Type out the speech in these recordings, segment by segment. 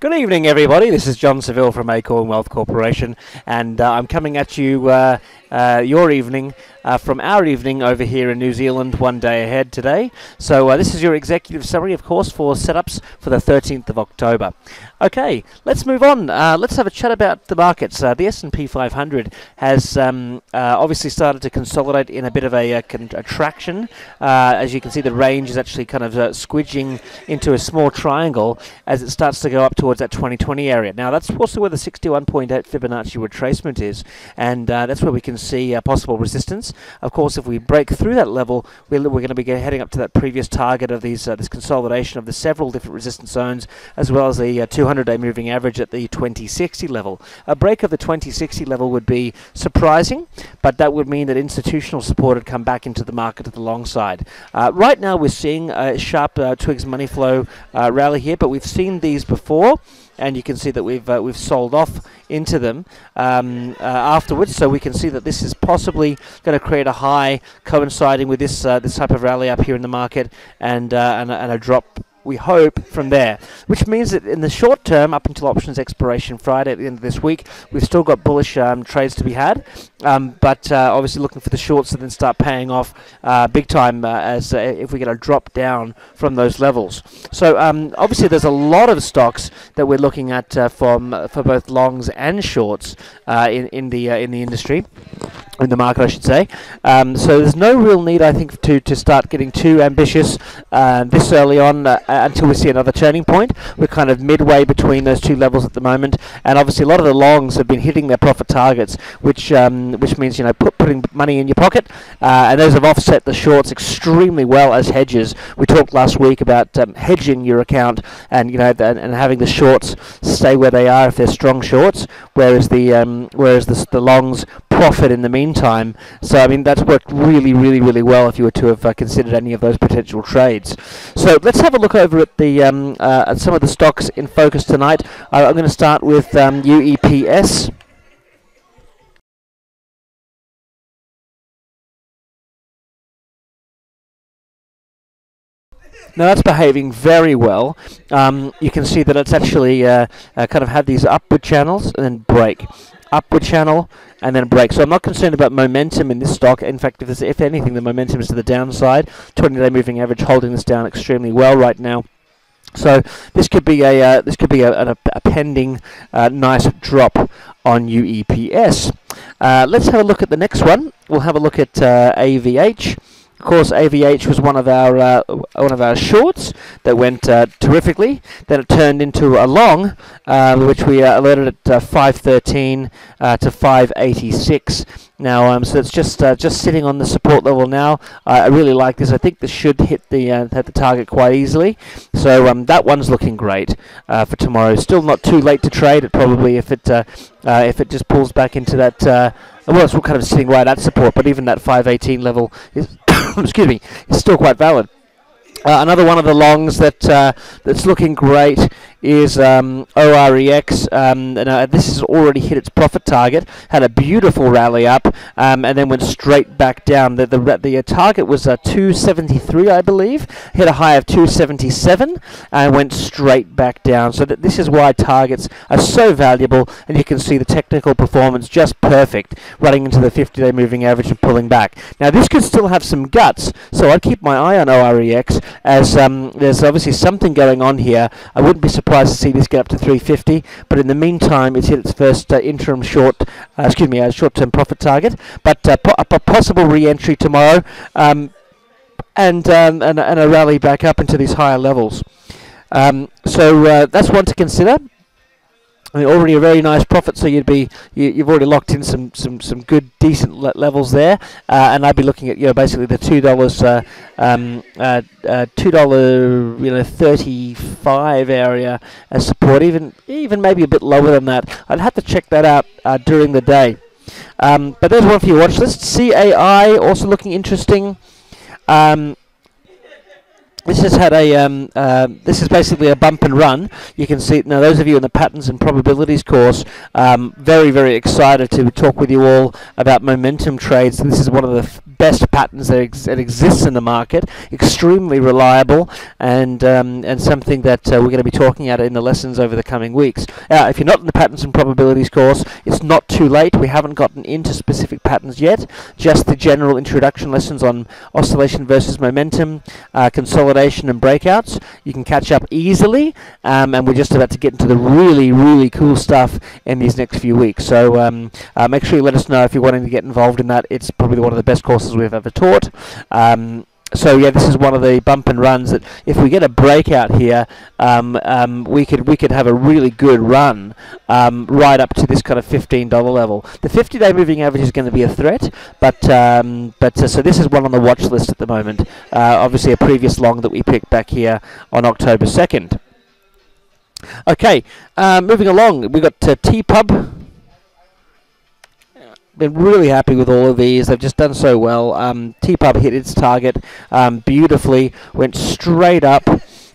Good evening, everybody. This is John Seville from Acorn Wealth Corporation, and I'm coming at you your evening from our evening over here in New Zealand, one day ahead today. So this is your executive summary, of course, for setups for the 13th of October. Okay, let's move on. Let's have a chat about the markets. The S&P 500 has obviously started to consolidate in a bit of a contraction. As you can see, the range is actually kind of squidging into a small triangle as it starts to go up towards that 2020 area. Now, that's also where the 61.8 Fibonacci retracement is, and that's where we can see possible resistance. Of course, if we break through that level, we're going to be heading up to that previous target of these this consolidation of the several different resistance zones, as well as the 200-day moving average at the 2060 level. A break of the 2060 level would be surprising, but that would mean that institutional support had come back into the market at the long side. Right now, we're seeing a sharp twigs money flow rally here, but we've seen these before, and you can see that we've sold off into them afterwards. So we can see that this is possibly going to create a high coinciding with this this type of rally up here in the market, and a drop, we hope, from there, which means that in the short term, up until options expiration Friday at the end of this week, we've still got bullish trades to be had, but obviously looking for the shorts to then start paying off big time as if we get a drop down from those levels. So obviously there's a lot of stocks that we're looking at for both longs and shorts in the industry. In the market, I should say. So there's no real need, I think, to start getting too ambitious this early on until we see another turning point. We're kind of midway between those two levels at the moment, and obviously a lot of the longs have been hitting their profit targets, which means putting money in your pocket, and those have offset the shorts extremely well as hedges. We talked last week about hedging your account, and and having the shorts stay where they are if they're strong shorts, whereas the longs profit in the meantime. So I mean, that's worked really, really, really well if you were to have considered any of those potential trades. So let's have a look over at the at some of the stocks in focus tonight. I'm going to start with UEPS. Now that's behaving very well. You can see that it's actually kind of had these upward channels and then break. Upward channel and then break. So I'm not concerned about momentum in this stock. In fact, if anything, the momentum is to the downside. 20-day moving average holding this down extremely well right now. So this could be a pending nice drop on UEPS. Let's have a look at the next one. We'll have a look at AVH. Of course, AVH was one of our shorts that went terrifically. Then it turned into a long, which we alerted at 513 to 586. Now, so it's just sitting on the support level now. I really like this. I think this should hit the target quite easily. So that one's looking great for tomorrow. Still not too late to trade it. Probably if it just pulls back into that. Well, it's kind of sitting right at support, but even that 518 level is excuse me, is still quite valid. Another one of the longs that's looking great is OREX. This has already hit its profit target, had a beautiful rally up, and then went straight back down. The target was 273, I believe, hit a high of 277, and went straight back down. So this is why targets are so valuable, and you can see the technical performance just perfect, running into the 50-day moving average and pulling back. Now this could still have some guts, so I'd keep my eye on OREX, as there's obviously something going on here. I wouldn't be surprised to see this get up to 350, but in the meantime, it's hit its first interim short-term profit target. But a possible re-entry tomorrow, and a rally back up into these higher levels. So that's one to consider. I mean, already a very nice profit, so you've already locked in some good decent levels there, and I'd be looking at basically the $2 $2.35 area as support, even maybe a bit lower than that. I'd have to check that out during the day. But there's one for your watch list. CAI also looking interesting. This has had a this is basically a bump and run. You can see now. Those of you in the patterns and probabilities course, very excited to talk with you all about momentum trades. This is one of the best patterns that exists in the market. Extremely reliable, and something that we're going to be talking about in the lessons over the coming weeks. If you're not in the patterns and probabilities course, it's not too late. We haven't gotten into specific patterns yet. Just the general introduction lessons on oscillation versus momentum, consolidation and breakouts. You can catch up easily, and we're just about to get into the really cool stuff in these next few weeks. So make sure you let us know if you're wanting to get involved in that. It's probably one of the best courses we've ever taught. So yeah, this is one of the bump and runs that if we get a breakout here, we could have a really good run right up to this kind of $15 level. The 50-day moving average is going to be a threat, but so this is one on the watch list at the moment. Obviously, a previous long that we picked back here on October 2nd. Okay, moving along, we've got TPOP. Been really happy with all of these. They've just done so well. TPOP hit its target beautifully. Went straight up,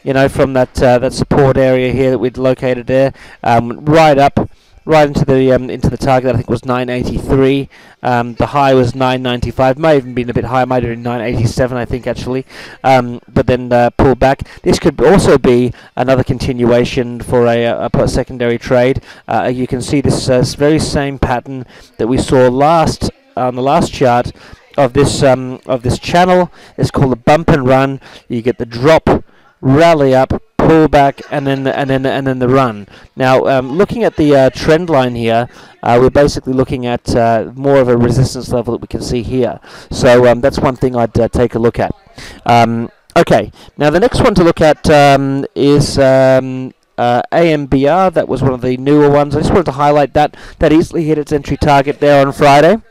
you know, from that support area here that we'd located there, right up, right into the target. I think it was 983. The high was 995. May have even been a bit higher. Might have been 987, I think, actually. But then pulled back. This could also be another continuation for a secondary trade. You can see this very same pattern that we saw on the last chart of this channel. It's called a bump and run. You get the drop, rally up, pull back, and then the run. Now, looking at the trend line here, we're basically looking at more of a resistance level that we can see here. So that's one thing I'd take a look at. Okay, now the next one to look at is AABA. That was one of the newer ones. I just wanted to highlight that easily hit its entry target there on Friday.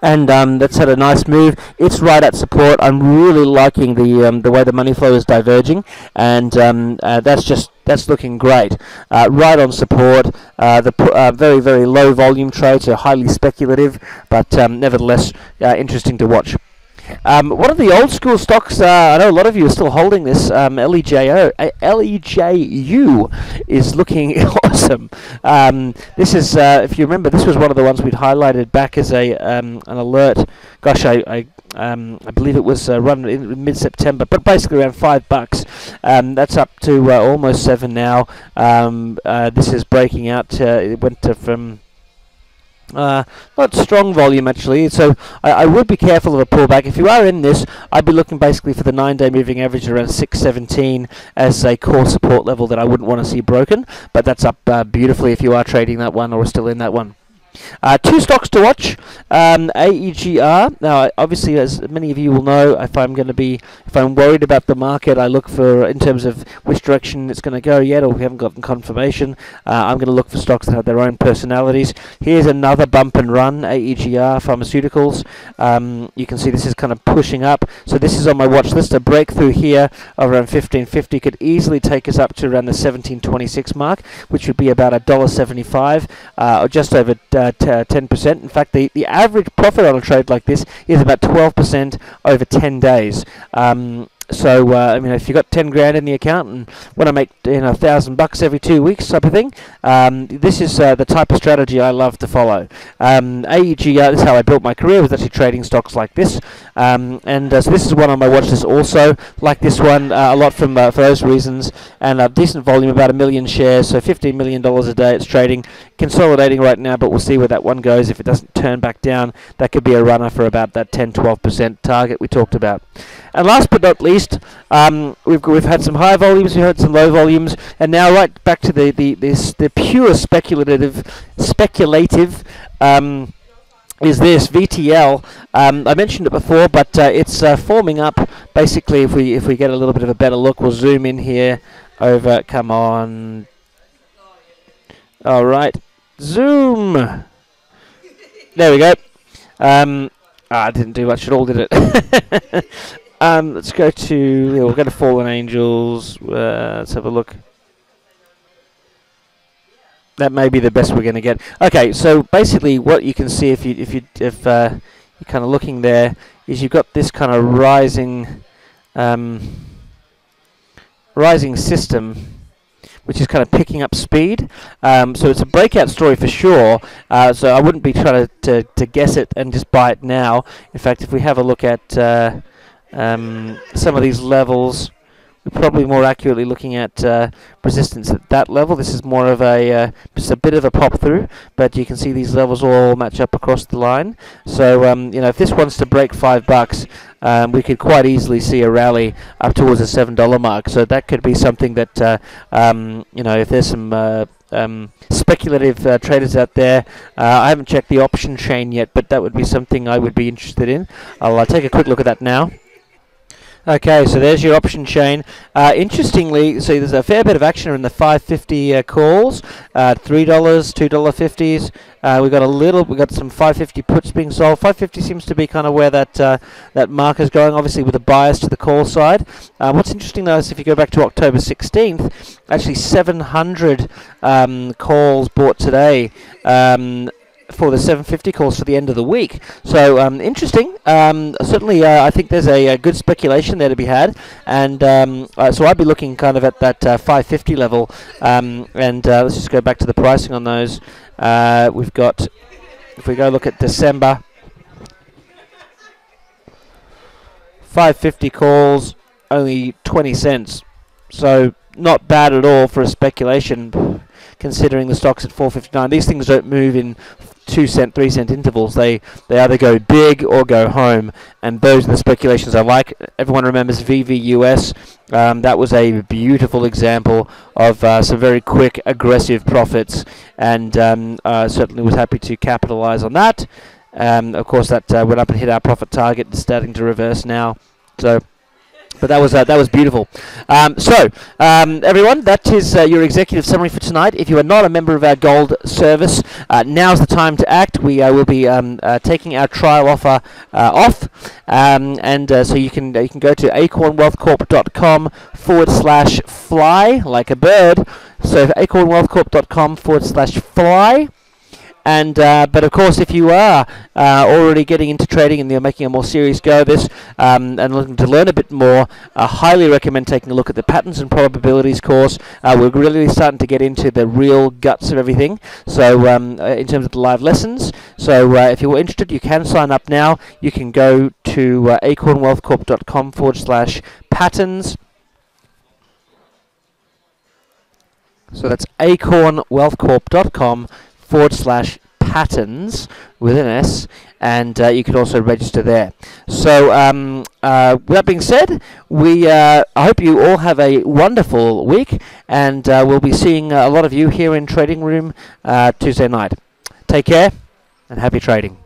And that's had a nice move. It's right at support. I'm really liking the way the money flow is diverging, and that's looking great. Right on support. Very low volume trade, so highly speculative, but nevertheless interesting to watch. One of the old school stocks, I know a lot of you are still holding this, LEJU is looking awesome. This is, if you remember, this was one of the ones we'd highlighted back as an alert. Gosh, I believe it was run in mid-September, but basically around $5. That's up to almost 7 now. This is breaking out. It went from not strong volume actually, so I would be careful of a pullback. If you are in this, I'd be looking basically for the 9-day moving average around 617 as a core support level that I wouldn't want to see broken, but that's up beautifully if you are trading that one or are still in that one. Two stocks to watch. AEGR. Now, obviously, as many of you will know, if I'm worried about the market, I look for, in terms of which direction it's going to go yet, or we haven't gotten confirmation. I'm going to look for stocks that have their own personalities. Here's another bump and run. AEGR Pharmaceuticals. You can see this is kind of pushing up. So this is on my watch list. A breakthrough here of around 1550 could easily take us up to around the 1726 mark, which would be about $1.75, or just over 10%. In fact, the average profit on a trade like this is about 12% over 10 days. So I mean, if you've got 10 grand in the account and want to make $1,000 every 2 weeks type of thing, this is the type of strategy I love to follow. AEGR, this is how I built my career, was actually trading stocks like this, so this is one on my watch list also. Like this one a lot for those reasons, and a decent volume, about 1 million shares, so $15 million a day it's trading, consolidating right now, but we'll see where that one goes. If it doesn't turn back down, that could be a runner for about that 10-12% target we talked about. And last but not least, we've had some high volumes, we've had some low volumes, and now right back to the pure speculative is this VTL. I mentioned it before, but it's forming up. Basically, if we get a little bit of a better look, we'll zoom in here over. Come on. All right, zoom. There we go. I didn't do much at all, did it? Let's go to, we'll go to Fallen Angels. Let's have a look. That may be the best we're going to get. Okay, so basically, what you can see if you're kind of looking there is you've got this kind of rising rising system, which is kind of picking up speed. So it's a breakout story for sure. So I wouldn't be trying to guess it and just buy it now. In fact, if we have a look at some of these levels, we're probably more accurately looking at resistance at that level. This is more of a just a bit of a pop through, but you can see these levels all match up across the line. So you know, if this wants to break $5, we could quite easily see a rally up towards the $7 mark. So that could be something that you know, if there's some speculative traders out there, I haven't checked the option chain yet, but that would be something I would be interested in. I'll take a quick look at that now. Okay, so there's your option chain. Interestingly, so there's a fair bit of action in the 550 calls, $3, $2.50s. We got some 550 puts being sold. 550 seems to be kind of where that marker's going, obviously with a bias to the call side. What's interesting though is if you go back to October 16th, actually 700 calls bought today. For the 750 calls for the end of the week. So interesting. Certainly I think there's a good speculation there to be had, and so I'd be looking kind of at that 550 level, and let's just go back to the pricing on those. We've got, if we go look at December, 550 calls, only 20 cents. So not bad at all for a speculation, considering the stock's at 459. These things don't move in 2 cent, 3 cent intervals. They either go big or go home, and those are the speculations I like. Everyone remembers VVUS. That was a beautiful example of some very quick, aggressive profits, and certainly was happy to capitalize on that. Of course, that went up and hit our profit target. It's starting to reverse now. So. But that was beautiful. Everyone, that is your executive summary for tonight. If you are not a member of our Gold service, now's the time to act. We will be taking our trial offer off, so you can go to acornwealthcorp.com/fly, like a bird. So acornwealthcorp.com/fly. And but of course, if you are already getting into trading and you're making a more serious go of this, and looking to learn a bit more, I highly recommend taking a look at the Patterns and Probabilities course. We're really starting to get into the real guts of everything. So in terms of the live lessons, so if you're interested, you can sign up now. You can go to acornwealthcorp.com/patterns. So that's acornwealthcorp.com/patterns with an S, and you can also register there. So with that being said, I hope you all have a wonderful week, and we'll be seeing a lot of you here in Trading Room Tuesday night. Take care and happy trading.